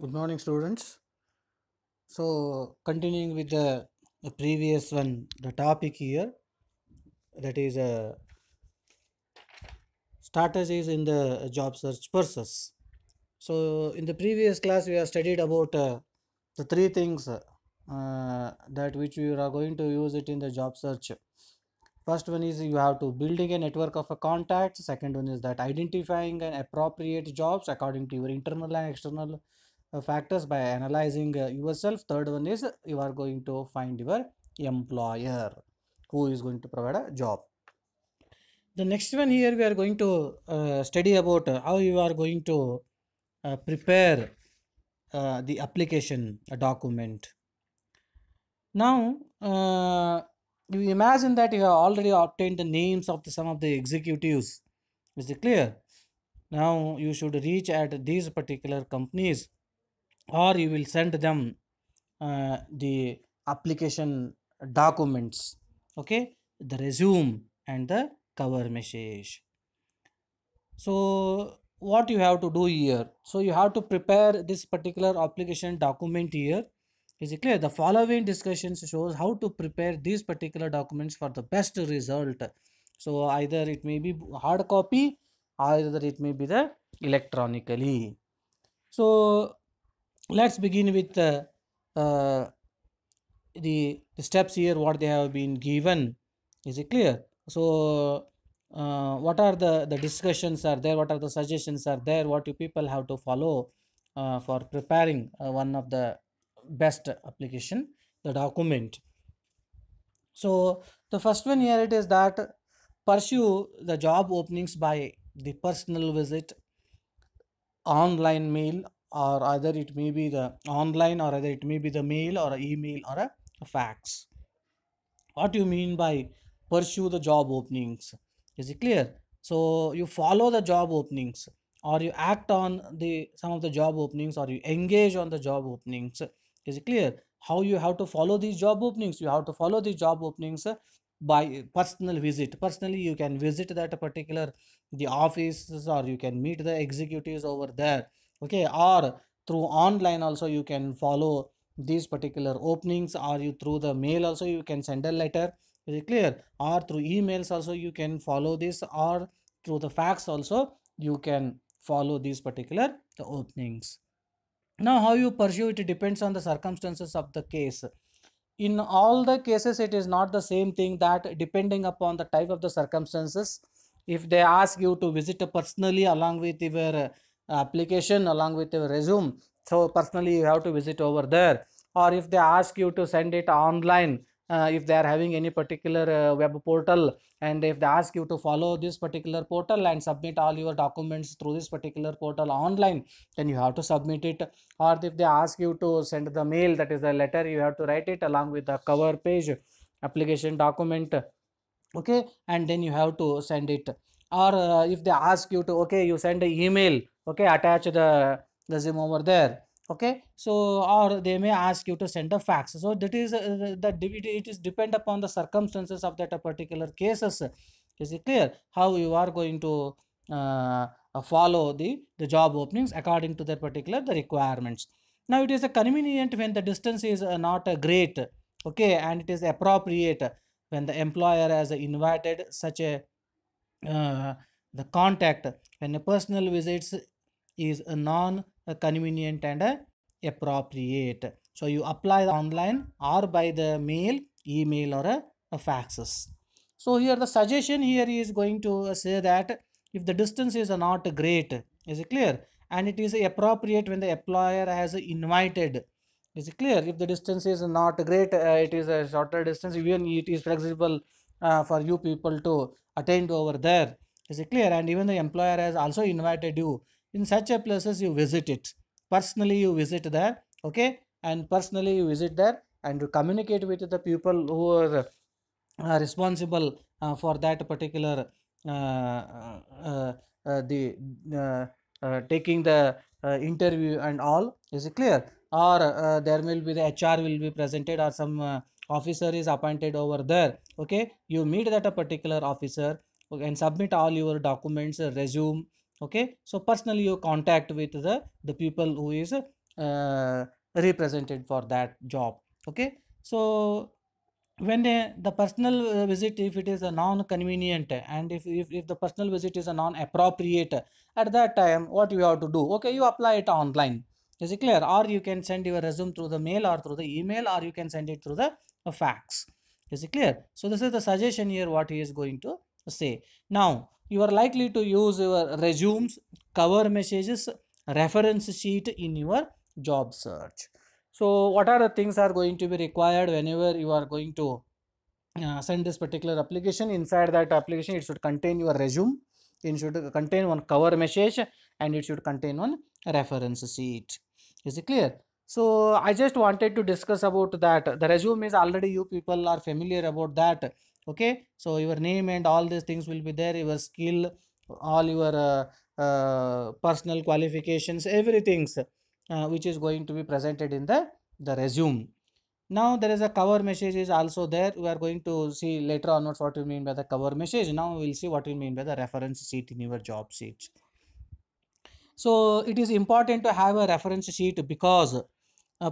Good morning, students. So, continuing with the previous one, the topic here, that is strategies in the job search process. So, in the previous class, we have studied about the three things that which we are going to use it in the job search. First one is you have to building a network of a contacts. Second one is that identifying an appropriate jobs according to your internal and external factors by analyzing yourself. Third one is you are going to find your employer who is going to provide a job. The next one here we are going to study about how you are going to prepare the application document. Now, you imagine that you have already obtained the names of some of the executives. Is it clear? Now, you should reach at these particular companies, or you will send them the application documents. Okay, the resume and the cover message. So, what you have to do here? So, you have to prepare this particular application document here. Is it clear? The following discussions shows how to prepare these particular documents for the best result. So, either it may be hard copy, either it may be the electronically. So, let's begin with uh, the steps here what they have been given. Is it clear? So what are the discussions are there, what are the suggestions are there, what you people have to follow for preparing one of the best application, the document. So the first one here it is that pursue the job openings by the personal visit, online mail, or either it may be the online, or either it may be the mail or a email or a fax. What do you mean by pursue the job openings? Is it clear? So you follow the job openings, or you act on the some of the job openings, or you engage on the job openings. Is it clear? How you have to follow these job openings? You have to follow these job openings by personal visit. Personally, you can visit that particular the offices, or you can meet the executives over there. Okay, or through online also you can follow these particular openings, or you through the mail also you can send a letter. Is it clear? Or through emails also you can follow this, or through the fax also you can follow these particular the openings. Now how you pursue it depends on the circumstances of the case. In all the cases it is not the same thing, that depending upon the type of the circumstances, if they ask you to visit personally along with your application, along with your resume, so personally you have to visit over there. Or if they ask you to send it online, if they are having any particular web portal, and if they ask you to follow this particular portal and submit all your documents through this particular portal online, then you have to submit it. Or if they ask you to send the mail, that is the letter, you have to write it along with the cover page application document. Okay, and then you have to send it. Or if they ask you to, okay, you send an email, okay, attach the resume over there. Okay, so or they may ask you to send a fax. So that is that it is depend upon the circumstances of that particular cases. Is it clear? How you are going to follow the job openings according to their particular the requirements. Now it is a convenient when the distance is not great. Okay, and it is appropriate when the employer has invited such a uh, the contact, when a personal visits is a non convenient and appropriate. So you apply online or by the mail, email, or a faxes. So here the suggestion here is going to say that if the distance is not great, is it clear, and it is appropriate when the employer has invited. Is it clear? If the distance is not great, it is a shorter distance, even it is flexible for you people to attend over there. Is it clear? And even the employer has also invited you. In such a places you visit it. Personally you visit there. Okay, and personally you visit there and you communicate with the people who are responsible for that particular the taking the interview and all. Is it clear? Or there will be the HR will be presented, or some officer is appointed over there. Okay, you meet that a particular officer, okay, and submit all your documents, resume. Okay, so personally you contact with the people who is uh, represented for that job. Okay, so when the personal visit, if it is a non-convenient, and if the personal visit is a non-appropriate, at that time what you have to do, okay, you apply it online. Is it clear? Or you can send your resume through the mail or through the email, or you can send it through the fax. Is it clear? So this is the suggestion here what he is going to say. Now you are likely to use your resumes, cover messages, reference sheet in your job search. So what are the things are going to be required whenever you are going to send this particular application? Inside that application, it should contain your resume, it should contain one cover message, and it should contain one reference sheet. Is it clear? So I just wanted to discuss about that. The resume is already you people are familiar about that. Okay, so your name and all these things will be there, your skill, all your personal qualifications, everything which is going to be presented in the resume. Now there is a cover message is also there. We are going to see later onwards what you mean by the cover message. Now we will see what you mean by the reference sheet in your job sheet. So it is important to have a reference sheet because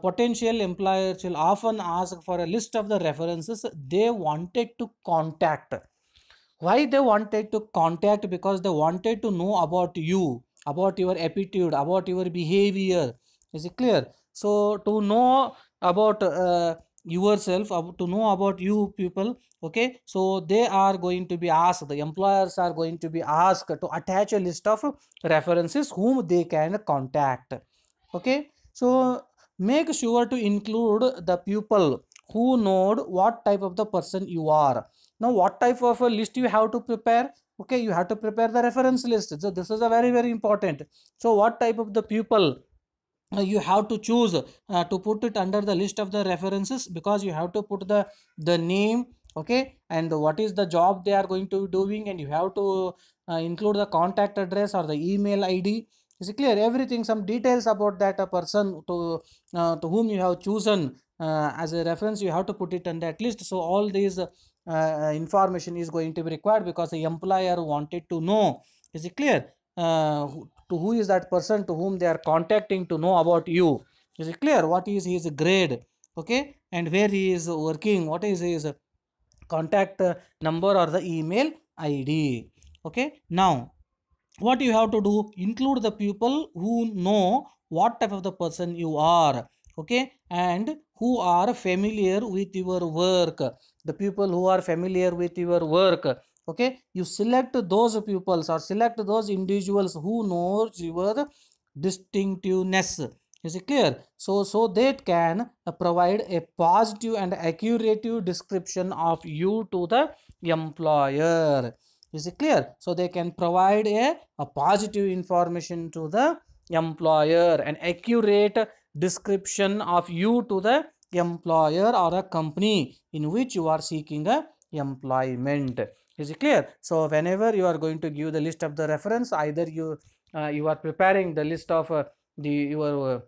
potential employers will often ask for a list of the references they wanted to contact. Why they wanted to contact? Because they wanted to know about you, about your attitude, about your behavior. Is it clear? So to know about yourself, to know about you people, okay, so they are going to be asked, the employers are going to be asked to attach a list of references whom they can contact. Okay, so make sure to include the people who know what type of the person you are. Now what type of a list you have to prepare? Okay, you have to prepare the reference list. So this is a very important. So what type of the people you have to choose to put it under the list of the references, because you have to put the name, okay, and what is the job they are going to be doing, and you have to include the contact address or the email ID. Is it clear? Everything, some details about that person to whom you have chosen as a reference, you have to put it on that list. So all these information is going to be required because the employer wanted to know. Is it clear? To who is that person to whom they are contacting to know about you? Is it clear? What is his grade? Okay, and where he is working? What is his contact number or the email ID? Okay, now what you have to do, include the people who know what type of the person you are, okay, and who are familiar with your work. The people who are familiar with your work, okay, you select those pupils or select those individuals who knows your distinctiveness. Is it clear? So that can provide a positive and accurate description of you to the employer. Is it clear? So they can provide a positive information to the employer, an accurate description of you to the employer or a company in which you are seeking a employment. Is it clear? So whenever you are going to give the list of the reference, either you are preparing the list of the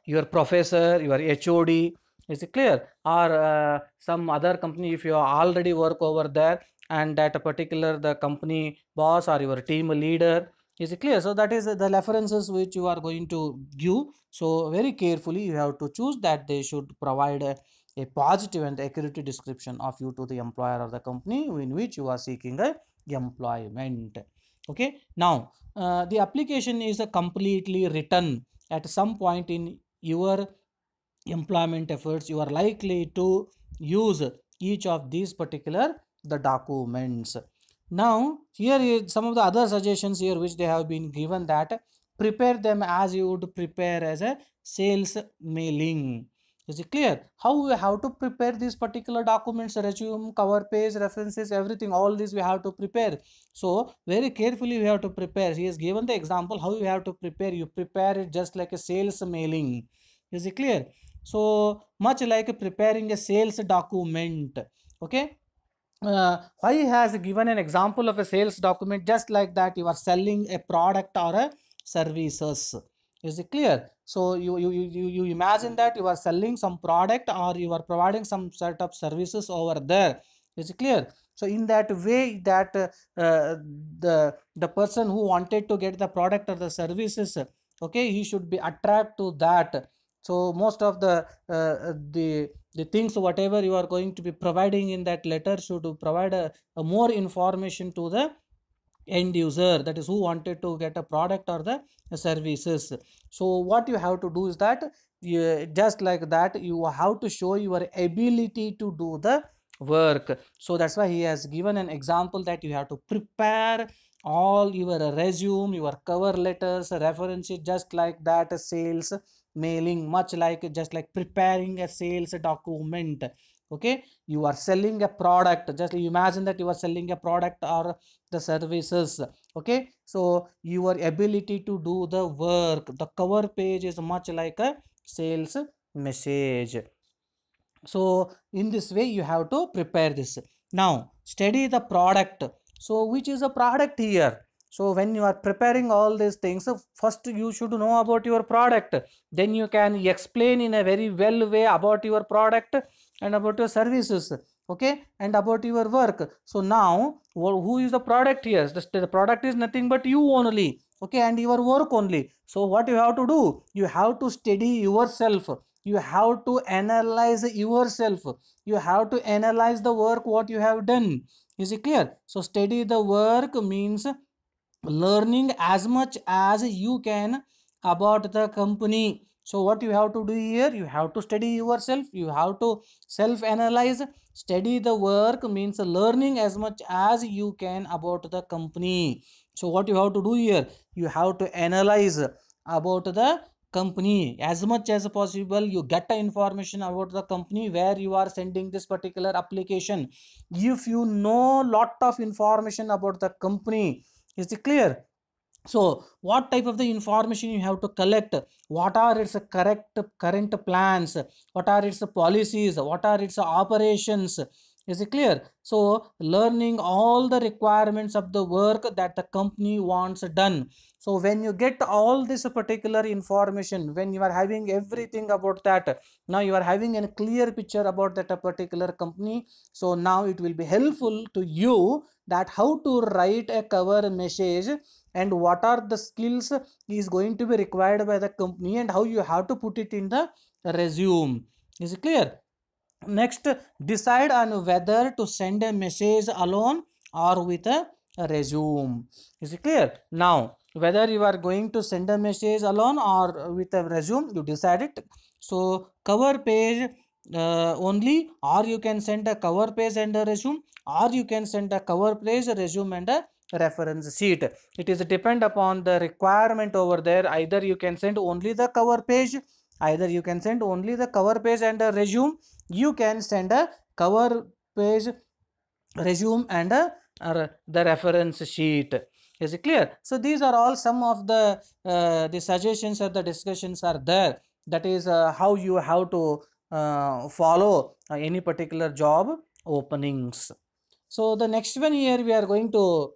your professor, your HOD. Is it clear? Or some other company, if you already work over there, and that particular the company boss or your team leader. Is it clear? So that is the references which you are going to give. So very carefully you have to choose that they should provide a positive and accurate description of you to the employer or the company in which you are seeking a employment. Okay, now the application is a completely written at some point in your employment efforts. You are likely to use each of these particular the documents. Now here is some of the other suggestions here which they have been given, that prepare them as you would prepare as a sales mailing. Is it clear? How we have to prepare these particular documents? Resume, cover page, references, everything, all these we have to prepare. So very carefully we have to prepare. He has given the example how you have to prepare. You prepare it just like a sales mailing. Is it clear? So much like preparing a sales document. Okay, why he has given an example of a sales document? Just like that, you are selling a product or a services. Is it clear? So you imagine that you are selling some product or you are providing some set of services over there. Is it clear? So in that way, that the person who wanted to get the product or the services, Okay, he should be attract to that. So most of the things whatever you are going to be providing in that letter should provide a more information to the end user, that is who wanted to get a product or the services. So what you have to do is that just like that you have to show your ability to do the work. So that's why he has given an example that you have to prepare all your resume, your cover letters, references, just like that sales mailing, much like just like preparing a sales document. Okay, you are selling a product, just imagine that you are selling a product or the services. Okay, so your ability to do the work, the cover page is much like a sales message. So in this way you have to prepare this. Now study the product. So which is a product here? So when you are preparing all these things, first you should know about your product, then you can explain in a very well way about your product and about your services. Okay, and about your work. So now who is the product here? The product is nothing but you only. Okay, and your work only. So what you have to do, you have to study yourself, you have to analyze yourself, you have to analyze the work what you have done. Is it clear? So study the work means learning as much as you can about the company. So what you have to do here, you have to study yourself, you have to self analyze. Study the work means learning as much as you can about the company. So what you have to do here, you have to analyze about the company as much as possible. You get the information about the company where you are sending this particular application. If you know lot of information about the company, is it clear? So what type of the information you have to collect, what are its correct current plans, what are its policies, what are its operations? Is it clear? So learning all the requirements of the work that the company wants done. So when you get all this particular information, when you are having everything about that, now you are having a clear picture about that particular company. So now it will be helpful to you that how to write a cover message and what are the skills is going to be required by the company and how you have to put it in the resume. Is it clear? Next, decide on whether to send a message alone or with a resume. Is it clear? Now whether you are going to send a message alone or with a resume, you decide it. So cover page only, or you can send a cover page and a resume, or you can send a cover page, a resume and a reference sheet. It is depend upon the requirement over there. Either you can send only the cover page, either you can send only the cover page and a resume, you can send a cover page, resume and the reference sheet. Is it clear? So these are all some of the suggestions or the discussions are there. That is how you have to follow any particular job openings. So the next one here we are going to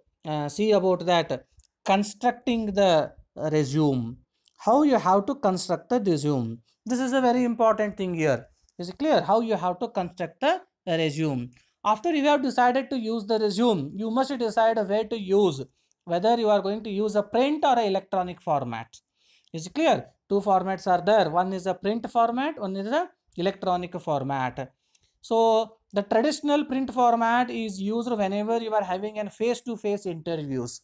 see about that constructing the resume. How you have to construct the resume. This is a very important thing here. Is it clear? How you have to construct the resume. After you have decided to use the resume, you must decide where to use, whether you are going to use a print or a electronic format. Is it clear? Two formats are there. One is a print format, one is a electronic format. So the traditional print format is used whenever you are having a face-to-face interviews.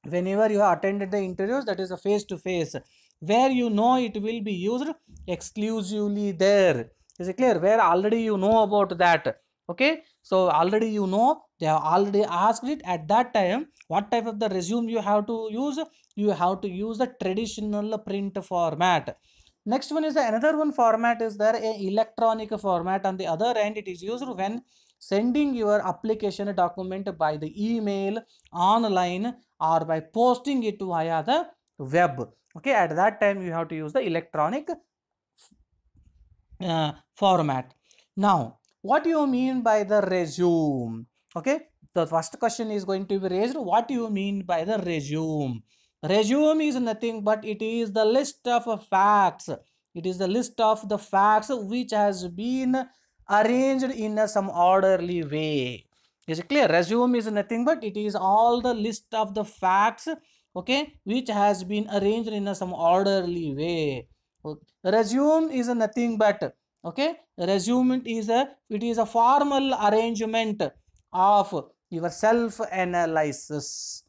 Whenever you have attended the interviews, that is a face-to-face, where you know it will be used exclusively there. Is it clear? Where already you know about that. Okay, so already you know, they have already asked it at that time what type of the resume you have to use. You have to use the traditional print format. Next one is another one format is there, a electronic format. On the other hand, it is used when sending your application document by the email, online, or by posting it via the web. Okay, at that time you have to use the electronic format. Now what do you mean by the resume? Okay, the first question is going to be raised, what do you mean by the resume? Resume is nothing but it is the list of facts. It is the list of the facts which has been arranged in some orderly way. Is it clear? Resume is nothing but it is all the list of the facts okay, which has been arranged in some orderly way. Resume is a nothing but, okay, resume it is a formal arrangement of your self analysis.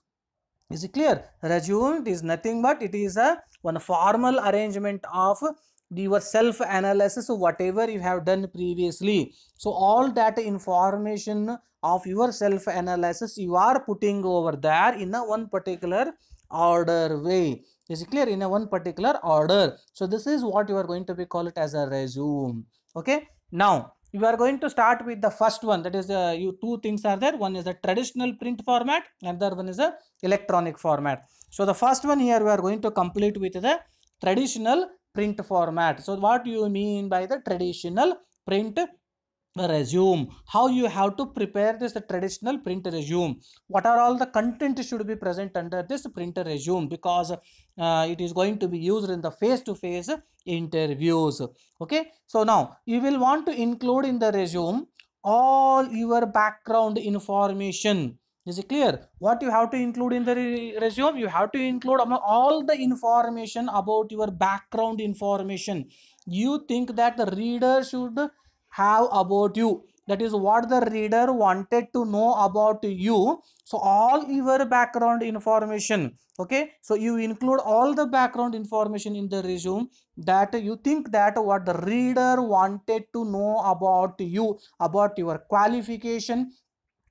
Is it clear? Resume is nothing but it is a one formal arrangement of your self analysis of whatever you have done previously. So all that information of your self analysis you are putting over there in a one particular order way. Is it clear? In a one particular order. So this is what you are going to be call it as a resume. Okay. Now you are going to start with the first one, that is you two things are there. One is the traditional print format, another one is a electronic format. So the first one here we are going to complete with the traditional print format. So what do you mean by the traditional print resume? How you have to prepare this traditional print resume? What are all the content should be present under this print resume, because it is going to be used in the face-to-face interviews. Okay, so now you will want to include in the resume all your background information. Is it clear? What you have to include in the resume? You have to include all the information about your background information you think that the reader should have about you. That is what the reader wanted to know about you. So all your background information, okay, so you include all the background information in the resume that you think that what the reader wanted to know about you, about your qualification.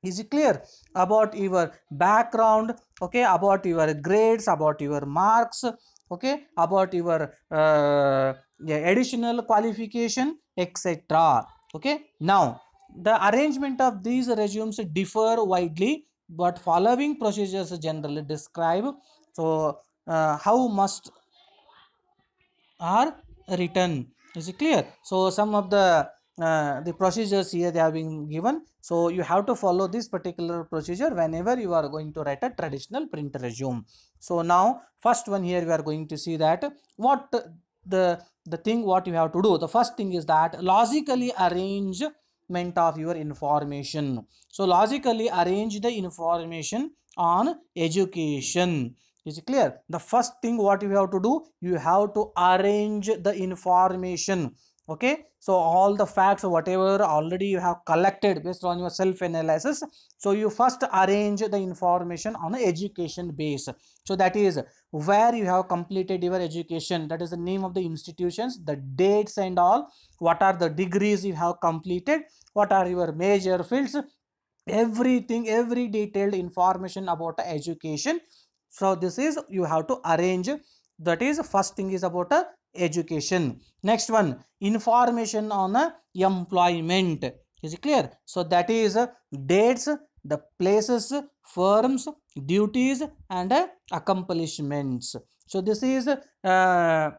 Is it clear? About your background, okay, about your grades, about your marks, okay, about your additional qualification, etc. Okay, now the arrangement of these resumes differ widely, but following procedures generally describe. So how must are written. Is it clear? So some of the procedures here they have been given. So you have to follow this particular procedure whenever you are going to write a traditional print resume. So now first one here we are going to see that what the thing what you have to do. The first thing is that logically arrangement of your information. So logically arrange the information on education. Is it clear? The first thing what you have to do, you have to arrange the information. Okay, so all the facts whatever already you have collected based on your self analysis, so you first arrange the information on an education base. So that is where you have completed your education, that is the name of the institutions, the dates and all, what are the degrees you have completed, what are your major fields, everything, every detailed information about education. So this is you have to arrange. That is first thing is about education. Next one, information on employment. Is it clear? So that is dates, the places, firms, duties and accomplishments. So this is the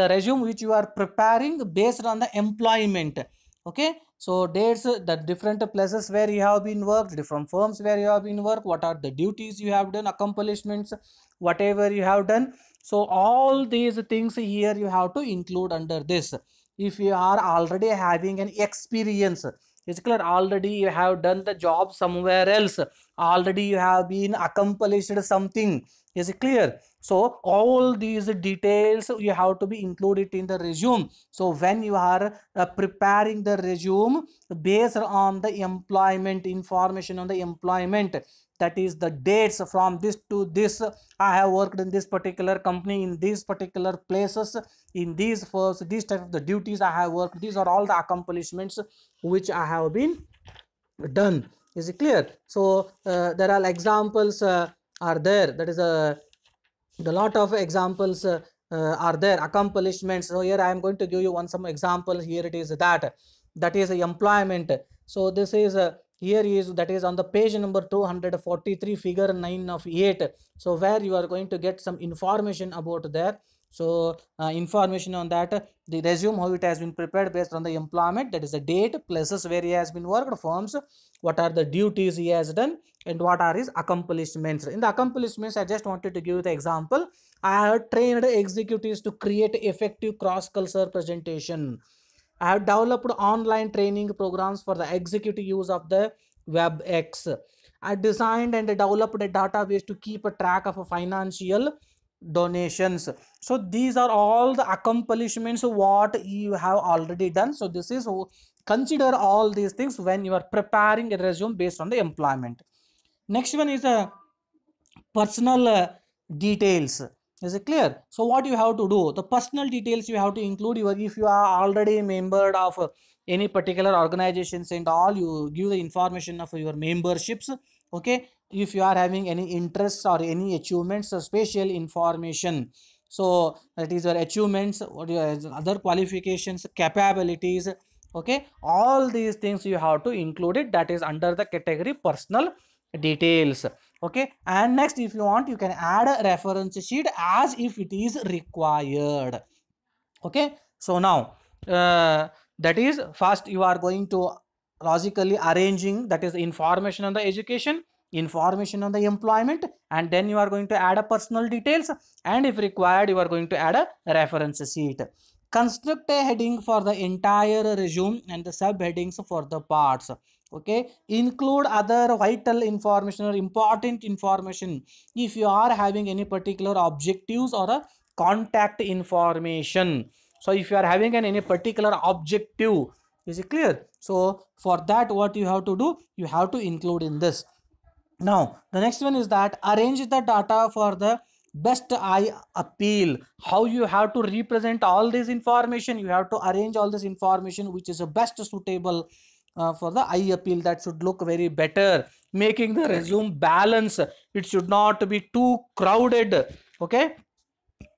resume which you are preparing based on the employment. Okay, so dates, the different places where you have been worked, different firms where you have been worked, what are the duties you have done, accomplishments, whatever you have done. So all these things here you have to include under this. If you are already having an experience, it's clear, already you have done the job somewhere else, already you have been accomplished something. Is it clear? So all these details you have to be included in the resume. So when you are preparing the resume based on the employment information on the employment, that is the dates from this to this, I have worked in this particular company, in these particular places, in these first, these type of the duties I have worked, these are all the accomplishments which I have been done. Is it clear? So there are examples are there, that is the lot of examples are there, accomplishments. So here I am going to give you one some example. Here it is that is employment. So this is here is that is on the page number 243, figure 9 of 8. So where you are going to get some information about there. So information on that, the resume how it has been prepared based on the employment, that is the date, places where he has been worked, firms, what are the duties he has done and what are his accomplishments. In the accomplishments I just wanted to give you the example. I have trained executives to create effective cross culture presentation. I have developed online training programs for the executive use of the WebEx. designed and developed a database to keep a track of financial donations. So these are all the accomplishments what you have already done. So this is, consider all these things when you are preparing a resume based on the employment. Next one is a personal details. Is it clear? So what you have to do, the personal details you have to include your, if you are already a member of any particular organizations and all, you give the information of your memberships. Okay, if you are having any interests or any achievements or special information, so that is your achievements, what your other qualifications, capabilities. Okay, all these things you have to include it, that is under the category personal details. Okay, and next, if you want, you can add a reference sheet as if it is required. Okay, so now that is, first you are going to logically arranging, that is information on the education, information on the employment, and then you are going to add a personal details, and if required you are going to add a reference sheet. Construct a heading for the entire resume and the subheadings for the parts. Okay, include other vital information or important information if you are having any particular objectives or a contact information. So if you are having any particular objective, is it clear? So for that, what you have to do, you have to include in this. Now the next one is that arrange the data for the best eye appeal. How you have to represent all this information, you have to arrange all this information which is the best suitable for the eye appeal, that should look very better, making the resume balance. It should not be too crowded. Okay,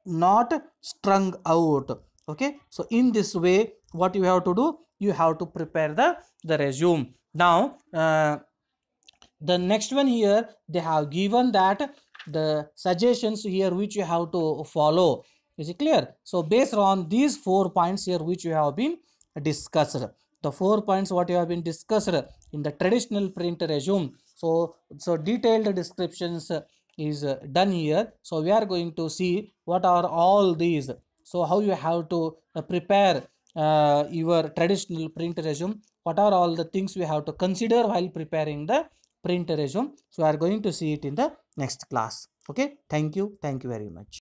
not strung out. Okay, so in this way, what you have to do, you have to prepare the resume. Now the next one here, they have given that the suggestions here which you have to follow. Is it clear? So based on these 4 points here which you have been discussed, the 4 points what you have been discussed in the traditional print resume, so detailed descriptions is done here. So we are going to see what are all these, so how you have to prepare your traditional print resume, what are all the things we have to consider while preparing the print resume. So we are going to see it in the next class. Okay, thank you very much.